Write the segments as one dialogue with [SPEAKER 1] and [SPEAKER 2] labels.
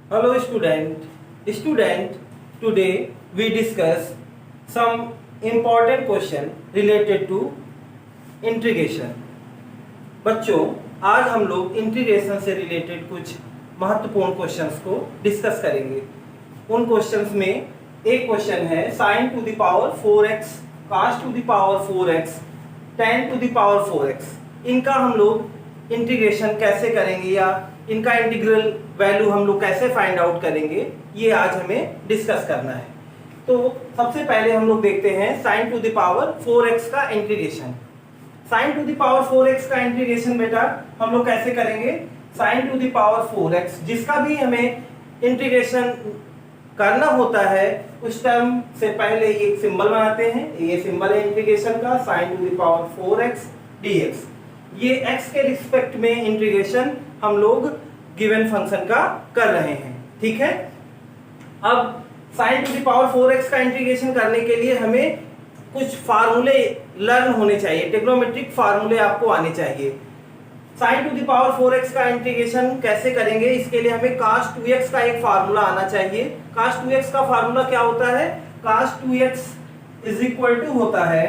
[SPEAKER 1] Hello student. Today we discuss some important question related to integration. बच्चों, आज हम लोग इंटीग्रेशन से रिलेटेड कुछ महत्वपूर्ण क्वेश्चंस को डिस्कस करेंगे। उन क्वेश्चंस में एक क्वेश्चन है sin to the power 4x, cos to the power 4x, tan to the power 4x। इनका हम लोग इंटीग्रेशन कैसे करेंगे या इनका इंटीग्रल वैल्यू हम लोग कैसे फाइंड आउट करेंगे, ये आज हमें डिस्कस करना है। तो सबसे पहले हम लोग देखते हैं sin to the power 4x का integration. sin to the power 4x का इंटीग्रेशन बेटा हम लोग कैसे करेंगे? sin to the power 4x जिसका भी हमें इंटीग्रेशन करना होता है उस टर्म से पहले एक सिंबल बनाते हैं। ये सिंबल है इंटीग्रेशन का, sin to the power 4x dx। ये x के रिस्पेक्ट में इंटीग्रेशन हम लोग गिवन फंक्शन का कर रहे हैं, ठीक है। अब sin to the power 4x का इंटीग्रेशन करने के लिए हमें कुछ फार्मूले लर्न होने चाहिए, ट्रिग्नोमेट्रिक फार्मूले आपको आने चाहिए। sin to the power 4x का इंटीग्रेशन कैसे करेंगे, इसके लिए हमें cos 2x का एक फार्मूला आना चाहिए। cos 2x का फार्मूला क्या होता है? cos 2x is equal to होता है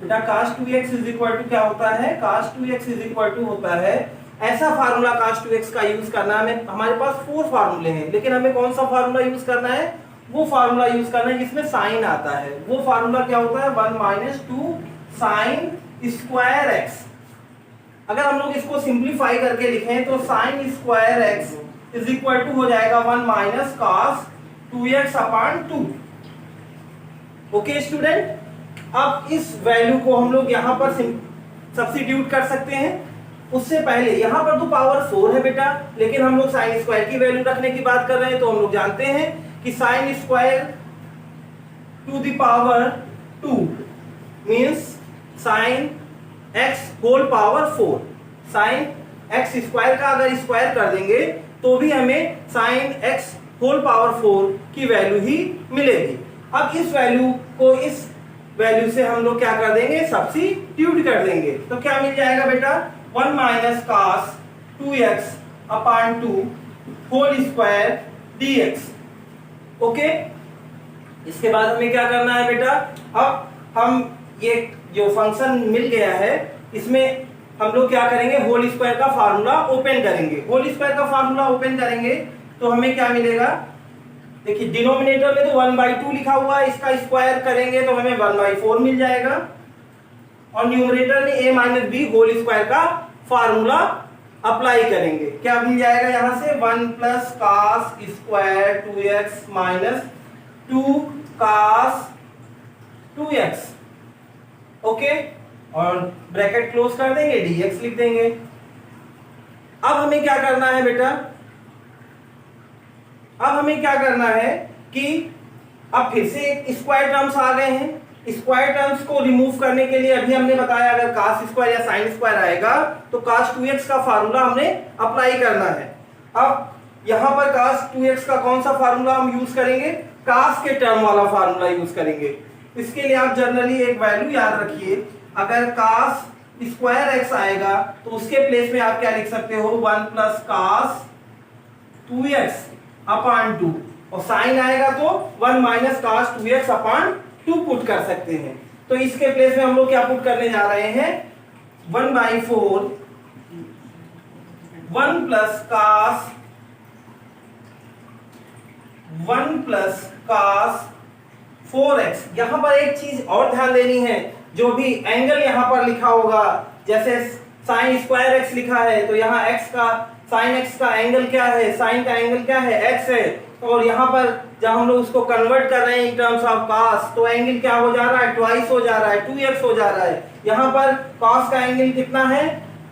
[SPEAKER 1] बेटा, cos 2x is equal to क्या होता है? cos 2x is equal to होता है, ऐसा फार्मूला cos 2x का यूज करना है। हमारे पास 4 फार्मूले हैं, लेकिन हमें कौन सा फार्मूला यूज करना है? वो फार्मूला यूज करना है जिसमें साइन आता है। वो फार्मूला क्या होता है? 1 माइनस 2 साइन स्क्वायर एक्स। अगर हम लोग इसको सिंप्लीफाई करके लिखें तो sine square x is equal to हो जाएगा 1 minus cos 2x upon 2। Okay student, अब इस वैल्यू को हम लोग यहाँ पर सब्स्टिट्यूट कर सकते हैं। उससे पहले यहाँ पर तो पावर 4 है बेटा, लेकिन हम लोग साइन स्क्वायर की वैल्यू रखने की बात कर रहे हैं, तो हम लोग जानते हैं कि sine square to the power 2 means sine x whole power 4। Sine x square का अगर स्क्वायर कर देंगे तो भी हमें साइन एक्स होल पावर 4 की वैल्यू ही मिलेगी। अब इस वैल्यू को इस वैल्यू से हम लोग क्या कर देंगे? सब्स्टिट्यूट कर देंगे। तो क्या मिल जाएगा बेटा? 1 minus cos 2x upon 2 whole square dx। Okay, इसके बाद हमें क्या करना है बेटा? अब हम ये जो फंक्शन मिल गया है इसमें हम लोग क्या करेंगे? होल स्क्वायर का फार्मूला ओपन करेंगे। होल स्क्वायर का फार्मूला ओपन करेंगे तो हमें क्या मिलेगा? देखिए, डिनोमिनेटर में तो 1/2 लिखा हुआ है, इसका स्क्वायर करेंगे तो हमें 1/4 मिल जाएगा। और न्यूमरेटर में a minus B whole square का फार्मूला अप्लाई करेंगे। क्या मिल जाएगा यहाँ से? 1 plus cos square 2x minus 2 cos 2x। Okay, और ब्रैकेट क्लोज कर देंगे, dx लिख देंगे। अब हमें क्या करना है बेटा? अब हमें क्या करना है कि अब फिर से स्क्वायर टर्म्स आ गए हैं। स्क्वायर टर्म्स को रिमूव करने के लिए अभी हमने बताया अगर cos स्क्वायर या sin स्क्वायर आएगा तो cos 2x का फार्मूला हमने अप्लाई करना है। अब यहां पर cos 2x का कौन सा फार्मूला हम यूज करेंगे? cos के टर्म वाला फार्मूला यूज करेंगे। इसके लिए आप जनरली एक वैल्यू याद रखिए, अगर cos स्क्वायर x आएगा तो उसके प्लेस में आप क्या लिख सकते हो? 1 प्लस cos 2x अपॉन 2, और साइन आएगा तो 1 minus cos 2x upon 2 put कर सकते हैं। तो इसके प्लेस में हम लोग क्या पुट करने जा रहे हैं? 1/4 1 प्लस कॉस 4x। यहां पर एक चीज और ध्यान देनी है, जो भी एंगल यहां पर लिखा होगा, जैसे साइन स्क्वायर x लिखा है तो यहाँ x का साइन x का एंगल क्या है? साइन का एंगल क्या है? x है। और यहाँ पर जब हम लोग उसको कन्वर्ट कर रहे हैं इन टर्म्स ऑफ cos, तो एंगल क्या हो जा रहा है? ट्वाइस हो जा रहा है, 2x हो जा रहा है। यहाँ पर cos का एंगल कितना है?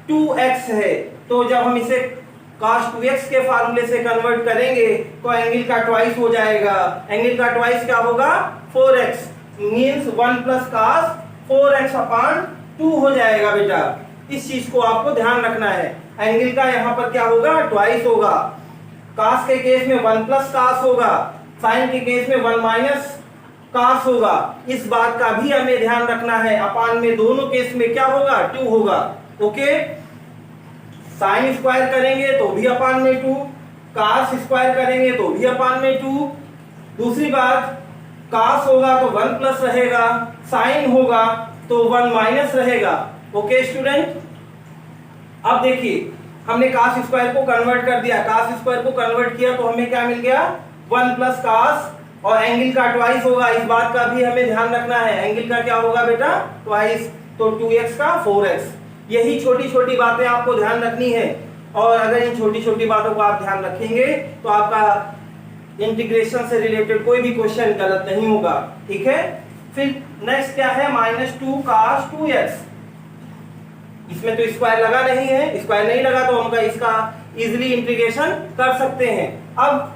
[SPEAKER 1] 2x है। तो जब हम इसे cos 2x के फार्मूले से कन्वर्ट करेंगे तो एंगल का ट्वाइस हो जाएगा। एंगल का ट्वाइस क्या होगा? 4x means 1 plus cos 4x upon 2 हो जाएगा बेटा। इस चीज को आपको ध्यान रखना है। एंगल का यहाँ पर क्या होगा? ट्वाइस होगा। cos के केस में 1 प्लस cos होगा, sin के केस में 1 माइनस cos होगा। इस बात का भी हमें ध्यान रखना है। अपान में दोनों केस में क्या होगा? 2 होगा। ओके, साइन स्क्वायर करेंगे तो भी अपान में 2, कास स्क्वायर करेंगे तो भी अपान में 2। दूसरी बात कास होगा तो 1 प्लस रहेगा, साइन होगा तो 1 माइनस रहेगा। ओके स्टूडेंट, अब देखिए हमने कास स्क्वायर को कन्वर्ट कर दिया, कास स्क्वायर को कन्वर्ट किया तो हमें क्या मिल गया 1 प्लस कास, और एंगल का ट्वाइस होगा, इस बात का भी हमें ध्यान रखना है। एंगल का क्या होगा बेटा ट्वाइस, तो 2x का 4x। यही छोटी छोटी बातें आपको ध्यान रखनी है, और अगर इन छोटी छोटी बातों को आप ध्यान रखेंगे तो आपका इंटीग्रेशन से रिलेटेड कोई भी क्वेश्चन गलत नहीं होगा। ठीक है, फिर नेक्स्ट क्या है -2 cos 2x। इसमें तो स्क्वायर लगा नहीं है, स्क्वायर नहीं लगा तो हम इसका इजीली इंटीग्रेशन कर सकते हैं। अब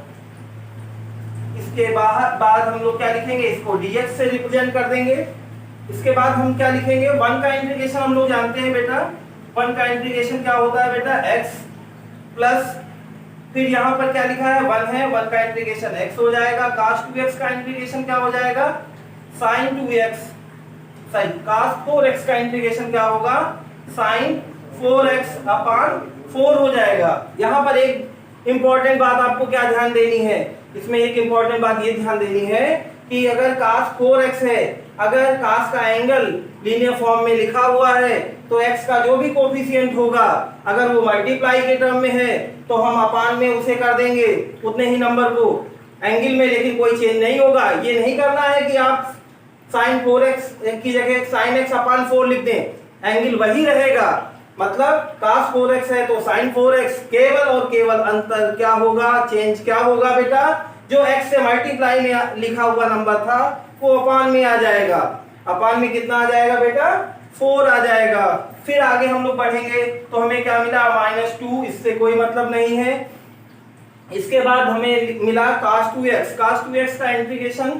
[SPEAKER 1] इसके बाद हम लोग क्या लिखेंगे, इसको dx से रिप्रेजेंट कर देंगे। इसके बाद हम क्या लिखेंगे, 1 का इंटीग्रेशन हम लोग जानते हैं बेटा, 1 का इंटीग्रेशन क्या होता है बेटा x प्लस, फिर यहाँ पर क्या लिखा है 1 है, 1 का इंटीग्रेशन x हो जाएगा। cos 2x का इंटीग्रेशन क्या हो जाएगा sin 2x, cos 4x का इंटीग्रेशन क्या होगा sin 4x अपान 4 हो जाएगा। यहाँ पर एक इंपॉर्टेंट बात आपको क्या ध्यान देनी है, इसमें एक इंपॉर्टेंट बात ये ध्यान देनी है कि अगर cos 4x है, अगर cos का एंगल लीनियर फॉर्म में लिखा हुआ है तो x का जो भी कोफिशिएंट होगा अगर वो मल्टीप्लाई के टर्म में है तो हम अपान में उसे कर देंगे उतने ही नंबर को एंगल में, लेकिन कोई चेंज नहीं होगा। ये नहीं करना है कि आप sin 4x की जगह sin x अपान 4 लिख दें, एंगल वही रहेगा। मतलब cos 4x है तो sin 4x, केवल और केवल अंतर क्या होगा, चेंज क्या होगा बेटा, जो x से मल्टीप्लाई में लिखा हुआ नंबर था वो अपान में आ जाएगा। अपान में कितना आ जाएगा बेटा 4 आ जाएगा। फिर आगे हम लोग बढ़ेंगे तो हमें क्या मिला -2, इससे कोई मतलब नहीं है। इसके बाद हमें मिला cos 2x, cos 2x का इंटीग्रेशन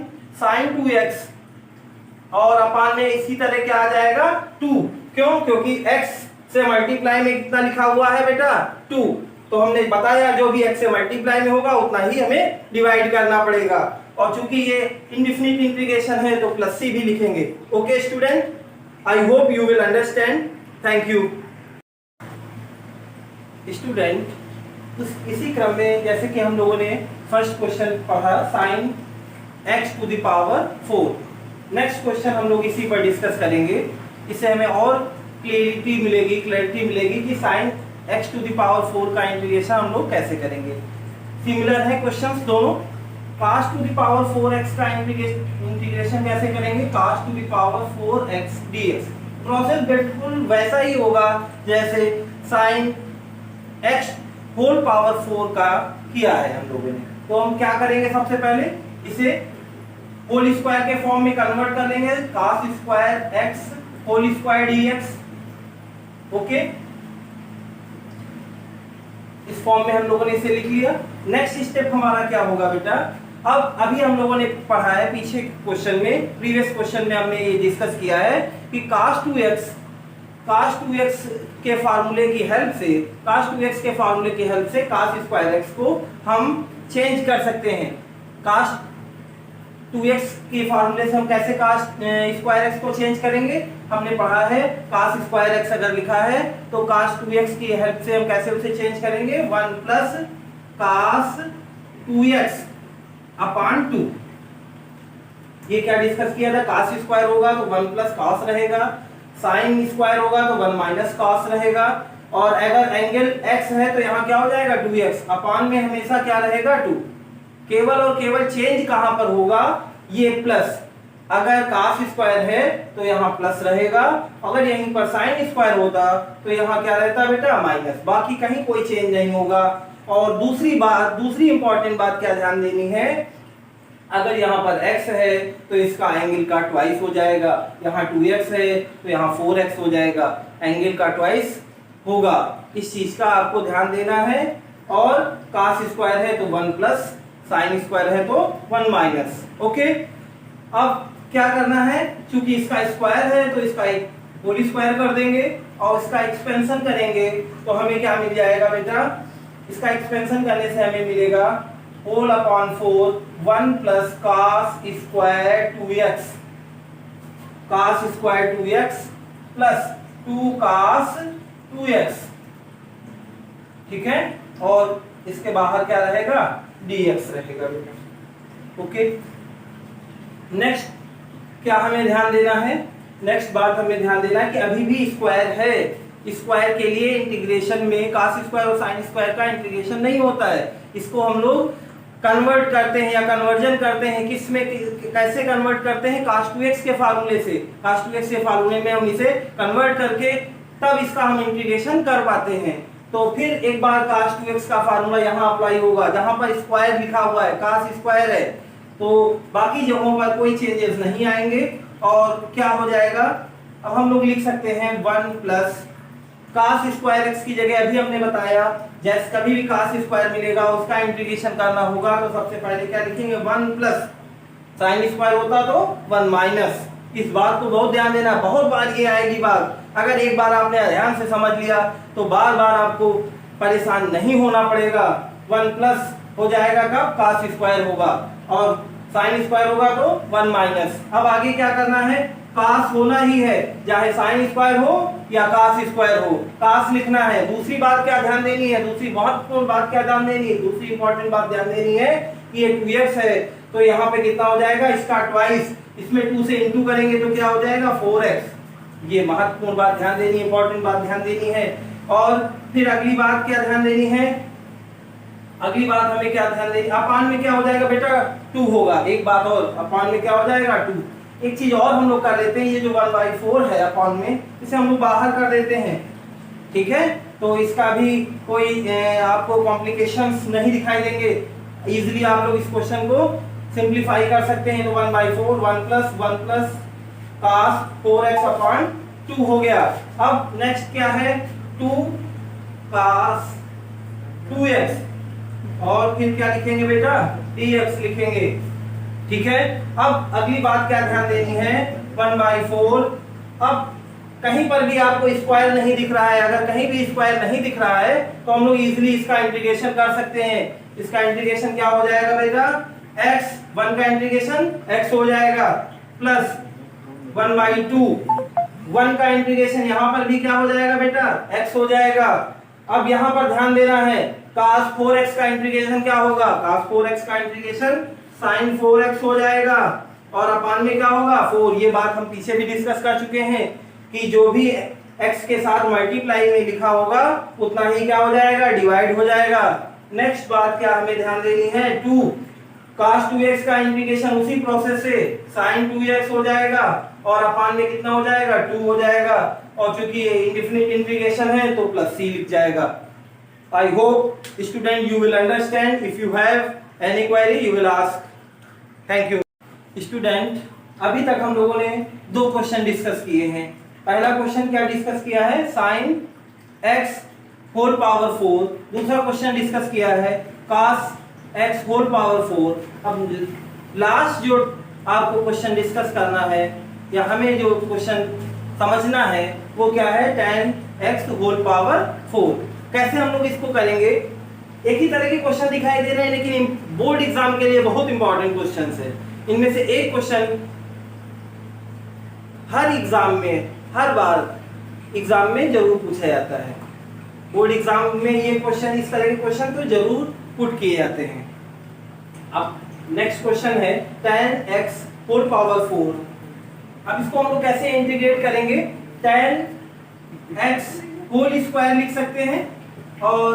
[SPEAKER 1] sin 2x, और अपान में इसी तरह क्या आ जाएगा 2। क्यों, क्योंकि x से मल्टीप्लाई में कितना लिखा हुआ है बेटा 2, तो हमने बताया जो भी x से मल्टीप्लाई में होगा उतना ही हमें डिवाइड करना पड़ेगा, और चूंकि ये इनडिफिनिट इंटीग्रेशन है तो प्लस c भी लिखेंगे। Okay student, I hope you will understand, thank you. Student, इसी क्रम में जैसे कि हम लोगों ने फर्स्ट क्वेश्चन पढ़ा sin x to the power 4, next question हम लोग इसी पर डिस्कस करेंगे। इससे हमें और क्लैरिटी मिलेगी कि sin x to the power 4 का इंटीग्रेशन हम लोग कैसे करेंगे। सिमिलर है क्वेश्चंस दोनों। cos to the power 4x का इंटीग्रेशन कैसे करेंगे, cos to the power 4x dx। Process बिल्कुल वैसा ही होगा जैसे sin x होल पावर 4 का किया है हम लोगों ने। तो हम क्या करेंगे, सबसे पहले इसे होल स्क्वायर के फॉर्म में कन्वर्ट कर लेंगे, cos square x whole square dx। Okay, इस फॉर्म में हम लोगों ने इसे लिख लिया। नेक्स्ट स्टेप हमारा क्या होगा बेटा, अब अभी हम लोगों ने पढ़ा है पीछे क्वेश्चन में, प्रीवियस क्वेश्चन में हमने ये डिस्कस किया है कि cos 2x के फार्मूले की हेल्प से, cos 2x के फार्मूले की हेल्प से cos स्क्वायर x को हम चेंज कर सकते हैं। cos 2x के फार्मूले से हम कैसे cos स्क्वायर x को चेंज करेंगे, हमने पढ़ा है cos स्क्वायर x अगर लिखा है तो cos 2x की हेल्प से हम कैसे उसे चेंज करेंगे, 1 प्लस cos 2x अपान 2। ये क्या डिस्कस किया था, cos स्क्वायर होगा तो 1 प्लस cos रहेगा, sin स्क्वायर होगा तो 1 माइनस cos रहेगा, और अगर एंगल x है तो यहाँ क्या हो जाएगा 2x अपान में हमेशा क्या रहेगा 2। केवल और केवल चेंज कहां पर होगा, ये प्लस, अगर cos स्क्वायर है तो यहाँ प्लस रहेगा, अगर यहीं पर sin स्क्वायर होता तो यहाँ क्या रहता बेटा माइनस, बाकी कहीं कोई चेंज नहीं होगा। और दूसरी इंपॉर्टेंट बात क्या ध्यान देनी है, अगर यहाँ पर x है तो इसका एंगल का ट्वाइस हो जाएगा, यहाँ 2x है तो यहाँ 4x हो जाएगा, एंगल का ट्वाइस होगा। इस चीज का आपको ध्यान देना है। और cos स्क्वायर है तो 1 प्लस, sin स्क्वायर है तो 1 माइनस। ओके, अब क्या करना है, चूंकि इसका स्क्वायर है तो इसका एक होल स्क्वायर कर देंगे और इसका एक्सपेंशन करेंगे तो हमें क्या मिल जाएगा बेटा, इसका एक्सपेंशन करने से हमें मिलेगा whole upon 4 1 plus cos square 2x, cos square 2x plus 2 cos 2x। ठीक है, और इसके बाहर क्या रहेगा, dx रहेगा बेटा। ओके, नेक्स्ट क्या हमें ध्यान देना है, नेक्स्ट बात हमें ध्यान देना है कि अभी भी स्क्वायर है, स्क्वायर के लिए इंटीग्रेशन में cos स्क्वायर और sin स्क्वायर का इंटीग्रेशन नहीं होता है, इसको हम लोग कन्वर्ट करते हैं या कन्वर्जन करते हैं, किसमें कैसे कन्वर्ट करते हैं, cos 2x के फार्मूले से, cos 2x के फार्मूले में हम इसे कन्वर्ट करके तब इसका हम इंटीग्रेशन कर पाते हैं। तो फिर एक बार cos 2x का फार्मूला यहाँ अप्लाई होगा, जहां पर स्क्वायर लिखा हुआ है, cos स्क्वायर है, तो बाकी जगहों पर कोई चेंजेस नहीं आएंगे और क्या हो जाएगा, अब हम लोग लिख सकते हैं 1 प्लस cos स्क्वायर x की जगह अभी हमने बताया जैसे कभी भी cos स्क्वायर मिलेगा उसका इंटीग्रेशन करना होगा, तो सबसे पहले क्या लिखेंगे 1 प्लस sin स्क्वायर होता तो 1 माइनस, इस बात को बहुत ध्यान देना, बहुत बार ये आएगी बात, अगर एक बार आपने ध्यान से समझ लिया तो बार बार आपको परेशान नहीं होना पड़ेगा। 1 प्लस हो जाएगा कब, cos स्क्वायर होगा और sin स्क्वायर होगा तो 1 माइनस। अब आगे क्या करना है, cos होना ही है, चाहे sin स्क्वायर हो या cos स्क्वायर हो, cos लिखना है। दूसरी बात क्या ध्यान देनी है, दूसरी महत्वपूर्ण बात क्या ध्यान देनी है, दूसरी इंपॉर्टेंट बात ध्यान देनी है कि ये 2x है तो यहाँ पे कितना हो जाएगा, इसका ट्वाइस, इसमें 2 से इंटू करेंगे तो क्या हो जाएगा 4x। ये महत्वपूर्ण बात ध्यान देनी है, इंपॉर्टेंट बात ध्यान देनी है। और फिर अगली बात क्या ध्यान देनी है, अगली बात हमें क्या ध्यान देनी, अपान में क्या हो जाएगा बेटा 2 होगा, एक बात और, अपान में क्या हो जाएगा 2। एक चीज और हम लोग कर लेते हैं, ये जो 1/4 है अपान में, इसे हम लोग बाहर कर देते हैं, ठीक है, तो इसका भी कोई आपको कॉम्प्लिकेशंस नहीं दिखाई देंगे, इजीली आप लोग इस क्वेश्चन को सिंप्लीफाई कर सकते हैं। तो 1/4 1 प्लस cos 4x अपॉन 2 हो गया। अब नेक्स्ट क्या है 2 cos 2x और फिर क्या लिखेंगे बेटा dx लिखेंगे, ठीक है। अब अगली बात क्या ध्यान देनी है 1/4, अब कहीं पर भी आपको स्क्वायर नहीं दिख रहा है, अगर कहीं भी स्क्वायर नहीं दिख रहा है तो हम लोग इजीली इसका इंटीग्रेशन कर सकते हैं। इसका इंटीग्रेशन क्या हो जाएगा बेटा x, 1 का इंटीग्रेशन x हो जाएगा प्लस 1/2, 1 का इंटीग्रेशन यहाँ पर भी क्या हो जाएगा बेटा x हो जाएगा। अब यहाँ पर ध्यान देना है cos 4x का इंटीग्रेशन क्या होगा, cos 4x का इंटीग्रेशन sin 4x हो जाएगा और अपान में क्या होगा 4। ये बात हम पीछे भी डिस्कस कर चुके हैं कि जो भी x के साथ मल्टीप्लाई में लिखा होगा उतना ही क्या हो जाएगा डिवाइड हो जाएगा। नेक्स्ट बात क्या हमें ध्यान देनी है 2 cos 2x का इंटीग्रेशन उसी प्रोसेस से sin 2x हो जाएगा और अपान में कितना हो जाएगा 2 हो जाएगा और चूंकि इंडेफिनिट इंटीग्रेशन है तो प्लस c लिख जाएगा। I hope student you will understand. If you have any query you will ask. Thank you. Student अभी तक हम लोगों ने 2 क्वेश्चन डिस्कस किए हैं। पहला क्वेश्चन क्या डिस्कस किया है sin x होल पावर 4, दूसरा क्वेश्चन डिस्कस किया है cos x होल पावर 4। अब लास्ट जो आपको क्वेश्चन डिस्कस करना है या हमें जो क्वेश्चन समझना है वो क्या है tan x होल पावर 4। कैसे हम लोग इसको करेंगे, एक ही तरह के क्वेश्चन दिखाई दे रहे हैं लेकिन बोर्ड एग्जाम के लिए बहुत इंपॉर्टेंट क्वेश्चंस है। इनमें से एक क्वेश्चन हर एग्जाम में, हर बार एग्जाम में जरूर पूछा जाता है, बोर्ड एग्जाम में ये क्वेश्चन, इस तरह के क्वेश्चन तो जरूर पुट किए जाते हैं। अब नेक्स्ट क्वेश्चन है tan x होल पावर 4। अब इसको हम लोग कैसे इंटीग्रेट करेंगे, tan x होल स्क्वायर लिख सकते हैं और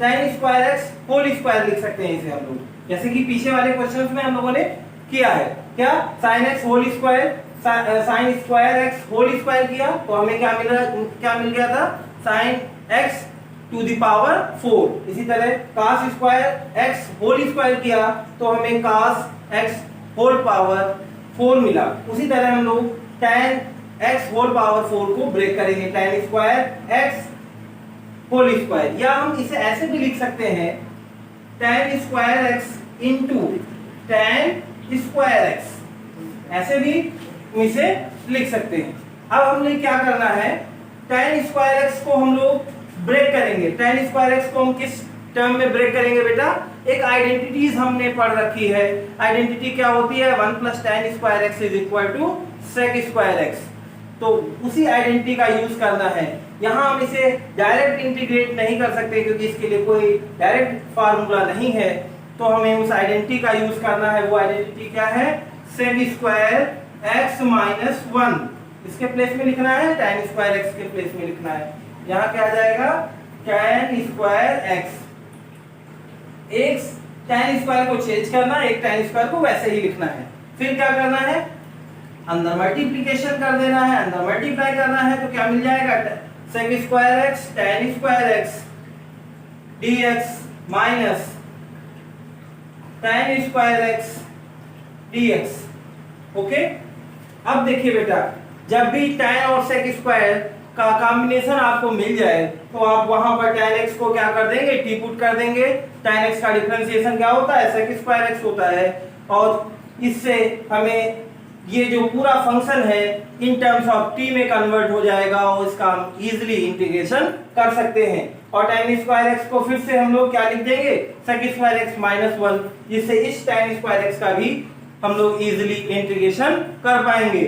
[SPEAKER 1] tan square x whole square लिख सकते हैं इसे हम लोग, जैसे कि पीछे वाले क्वेश्चंस में हम लोगों ने किया है। क्या sin x whole square sin square x whole square किया तो हमें क्या मिल गया था sin x to the power 4। इसी तरह cos square x whole square किया तो हमें cos x होल पावर 4 मिला। उसी तरह हम लोग tan x होल पावर 4 को ब्रेक करेंगे, tan square x whole square, या हम इसे ऐसे भी लिख सकते हैं tan square x into tan square x, ऐसे भी इसे लिख सकते हैं। अब हमने क्या करना है tan स्क्वायर x को हम लोग ब्रेक करेंगे। tan स्क्वायर x को हम किस टर्म में ब्रेक करेंगे बेटा, एक आइडेंटिटीज हमने पढ़ रखी है। आइडेंटिटी क्या होती है 1 plus tan square x is equal to sec square x, तो उसी आइडेंटिटी का यूज करना है। यहाँ हम इसे डायरेक्ट इंटीग्रेट नहीं कर सकते क्योंकि इसके लिए कोई डायरेक्ट फार्मूला नहीं है, तो हमें उस आइडेंटिटी का यूज करना है। वो आइडेंटिटी क्या है? सेक स्क्वायर x माइनस 1, इसके प्लेस में लिखना है, tan स्क्वायर x के प्लेस में लिखना है। यहाँ क्या आ जाएगा? tan square x। एक tan स्क्वायर को चेंज करना, एक tan स्क्वायर को वैसे ही लिखना है। फिर क्या करना है? अंदर मल्टीप्लिकेशन कर देना है, अंदर मल्टीप्लाई करना है, तो क्या मिल जाएगा? Sec square x tan square x dx minus tan square x dx। Okay, अब देखिए बेटा, जब भी tan और sec स्क्वायर का कॉम्बिनेशन आपको मिल जाए तो आप वहां पर tan x को क्या कर देंगे? t पुट कर देंगे। tan x का डिफरेंशिएशन क्या होता है? sec स्क्वायर x होता है। और इससे हमें ये जो पूरा फंक्शन है इन टर्म्स ऑफ t में कन्वर्ट हो जाएगा और इसका हम इजीली इंटीग्रेशन कर सकते हैं। और tan स्क्वायर x को फिर से हम लोग क्या लिख देंगे? sec स्क्वायर x माइनस 1, जिससे इस tan स्क्वायर x का भी हम लोग इजीली इंटीग्रेशन कर पाएंगे।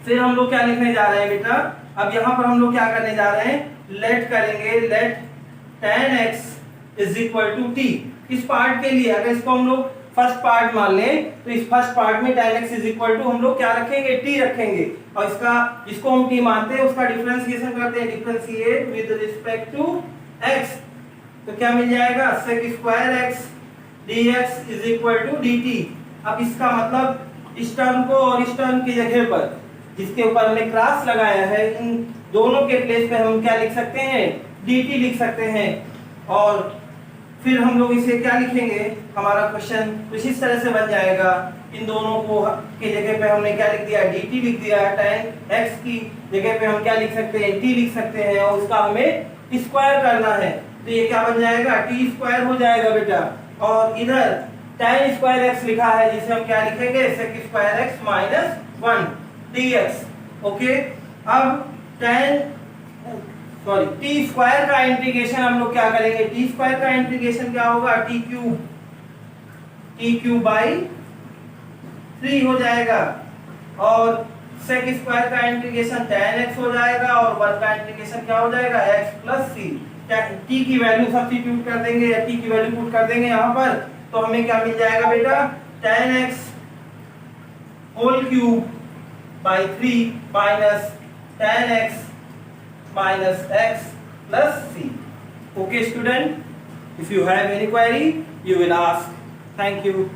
[SPEAKER 1] फिर हम लोग क्या लिखने जा रहे हैं बेटा? अब यहाँ पर हम लोग क्या करने जा रहे हैं? लेट करेंगे, let tan x is equal to t। इस पार्ट के लिए अगर इसको हम लोग फर्स्ट पार्ट मान लें तो इस फर्स्ट पार्ट में tan x is equal to हम लोग क्या रखेंगे? t रखेंगे। और इसको हम t मानते हैं, उसका डिफरेंशिएशन करते हैं, differentiate with respect to x, तो क्या मिल जाएगा? sec square x dx is equal to dt। अब इसका मतलब इस टर्म को और इस टर्म की जगह पर जिसके ऊपर हमने क्रॉस लगाया है, इन दोनों के प्लेस पे हम क्या लिख सकते हैं? dt लिख सकते हैं। और फिर हम लोग इसे क्या लिखेंगे? हमारा क्वेश्चन कुछ इस तरह से बन जाएगा। इन दोनों को के जगह पे हमने क्या लिख दिया? dt लिख दिया। tan x की जगह पे हम क्या लिख सकते हैं? t लिख सकते हैं और उसका हमें स्क्वायर करना है, तो ये क्या बन जाएगा? t स्क्वायर हो जाएगा बेटा। और इधर tan स्क्वायर x लिखा है जिसे हम क्या लिखेंगे? sec square x minus 1 dx। Okay, अब t स्क्वायर का इंटीग्रेशन हम लोग क्या करेंगे? t स्क्वायर का इंटीग्रेशन क्या होगा? t क्यूब बाई 3 हो जाएगा। और sec स्क्वायर का इंटीग्रेशन tan x हो जाएगा और 1 का इंटीग्रेशन क्या हो जाएगा? x plus c। t की वैल्यू सब्स्टिट्यूट कर देंगे या t की वैल्यू पुट कर देंगे यहाँ पर, तो हमें क्या मिल जाएगा बेटा? tan x whole cube by 3 minus tan x minus x plus c. Okay student, if you have any query you will ask. Thank you.